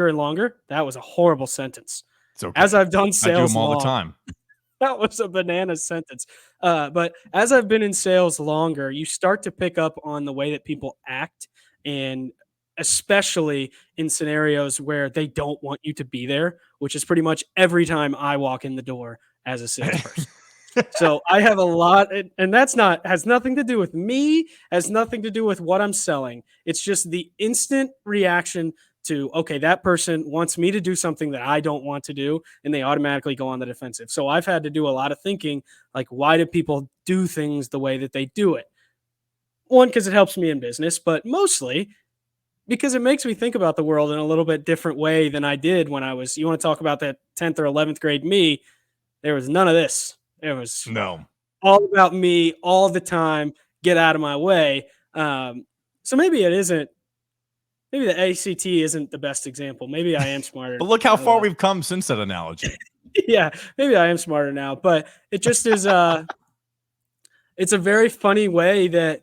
B: and longer, that was a horrible sentence.
A: It's okay.
B: As I've done sales,
A: I do them all the time.
B: That was a banana sentence. But as I've been in sales longer, you start to pick up on the way that people act, and especially in scenarios where they don't want you to be there, which is pretty much every time I walk in the door as a salesperson. So I have a lot, and has nothing to do with me, has nothing to do with what I'm selling. It's just the instant reaction to, okay, that person wants me to do something that I don't want to do, and they automatically go on the defensive. So I've had to do a lot of thinking, like, why do people do things the way that they do it? One, because it helps me in business, but mostly because it makes me think about the world in a little bit different way than I did when I was, you want to talk about that 10th or 11th grade me, there was none of this. It was all about me all the time. Get out of my way. So maybe it isn't. Maybe the ACT isn't the best example. Maybe I am smarter.
A: But look how far we've come since that analogy.
B: Yeah, maybe I am smarter now. But it just is. It's a very funny way that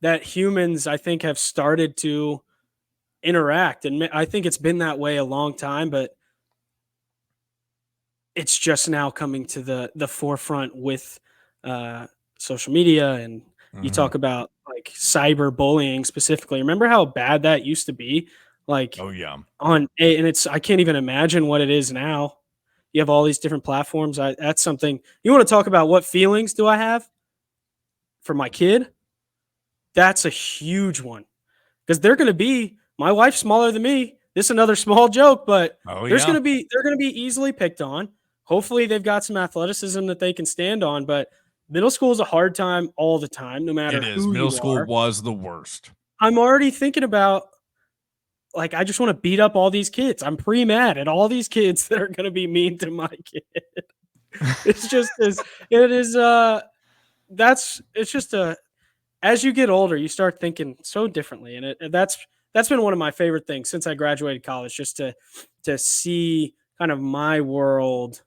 B: that humans, I think, have started to interact. And I think it's been that way a long time, but it's just now coming to the forefront with uh, social media. And you
A: Mhm.
B: talk about like cyberbullying specifically. Remember how bad that used to be? Like
A: Oh yeah.
B: and it's I can't even imagine what it is now. You have all these different platforms. That's something you want to talk about. What feelings do I have for my kid? That's a huge one because they're going to be my wife's smaller than me. This is another small joke, but
A: Oh
B: there's
A: yeah.
B: going to be they're going to be easily picked on. Hopefully, they've got some athleticism that they can stand on. But middle school is a hard time all the time, no
A: It
B: matter
A: is.
B: who
A: Middle
B: you
A: school
B: are.
A: was the worst.
B: I'm already thinking about like I just want to beat up all these kids. I'm pretty mad at all these kids that are going to be mean to my kid. It's just as it is. That's it's just a as you get older, you start thinking so differently, and that's been one of my favorite things since I graduated college, just to see kind of my world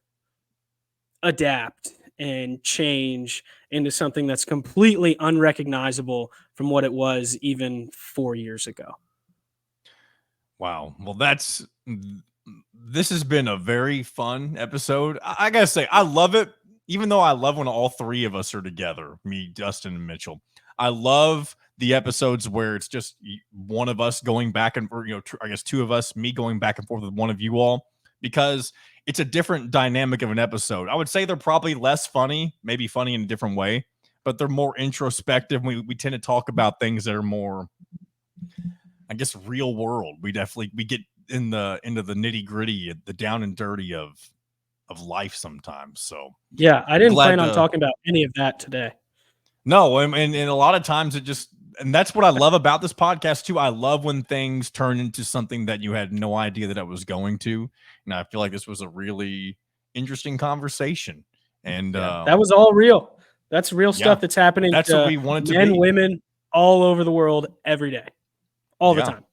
B: adapt and change into something that's completely unrecognizable from what it was even 4 years ago.
A: Wow. Well, this has been a very fun episode. I gotta say, I love it, even though I love when all three of us are together, me, Dustin, and Mitchell. I love the episodes where it's just one of us going back and, or, I guess two of us, me going back and forth with one of you all, because it's a different dynamic of an episode. I would say they're probably less funny, maybe funny in a different way, but they're more introspective. We tend to talk about things that are more, I guess, real world. We get into the nitty gritty, the down and dirty of life sometimes. So
B: Yeah, I
A: I'm
B: didn't
A: glad
B: plan on
A: to
B: talking about any of that today.
A: no, and a lot of times it just, and that's what I love about this podcast too. I love when things turn into something that you had no idea that it was going to. And I feel like this was a really interesting conversation. And
B: Yeah, that was all real. That's real
A: yeah,
B: stuff that's happening
A: that's what
B: to
A: we want it to
B: men,
A: be.
B: women all over the world every day, all the
A: Yeah.
B: time.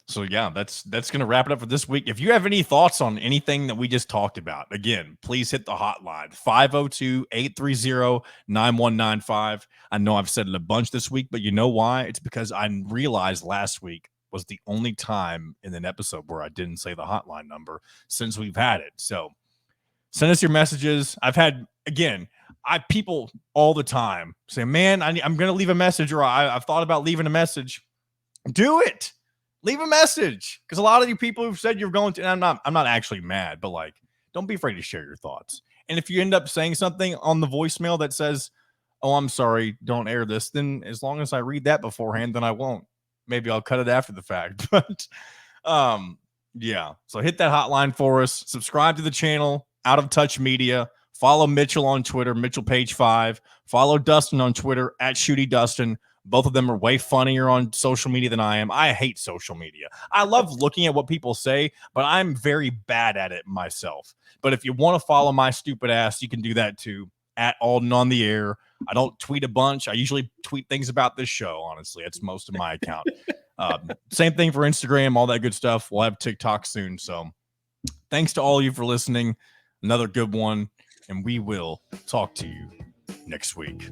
A: So yeah, that's gonna wrap it up for this week. If you have any thoughts on anything that we just talked about, again, please hit the hotline 502-830-9195. I know I've said it a bunch this week, but you know why? It's because I realized last week was the only time in an episode where I didn't say the hotline number since we've had it. So send us your messages. I've had, again, people all the time say, man, I'm gonna leave a message, or I've thought about leaving a message. Do it. Leave a message, because a lot of you people who've said you're going to, and I'm not actually mad, but like, don't be afraid to share your thoughts. And if you end up saying something on the voicemail that says, "Oh, I'm sorry, don't air this," then as long as I read that beforehand, then I won't. Maybe I'll cut it after the fact. But yeah. So hit that hotline for us. Subscribe to the channel, Out of Touch Media. Follow Mitchell on Twitter, Mitchell Page 5. Follow Dustin on Twitter at Shooty Dustin. Both of them are way funnier on social media than I am. I hate social media. I love looking at what people say, but I'm very bad at it myself. But if you want to follow my stupid ass, you can do that too, at Alden on the Air. I don't tweet a bunch. I usually tweet things about this show, honestly. That's most of my account. Same thing for Instagram, all that good stuff. We'll have TikTok soon. So thanks to all of you for listening. Another good one. And we will talk to you next week.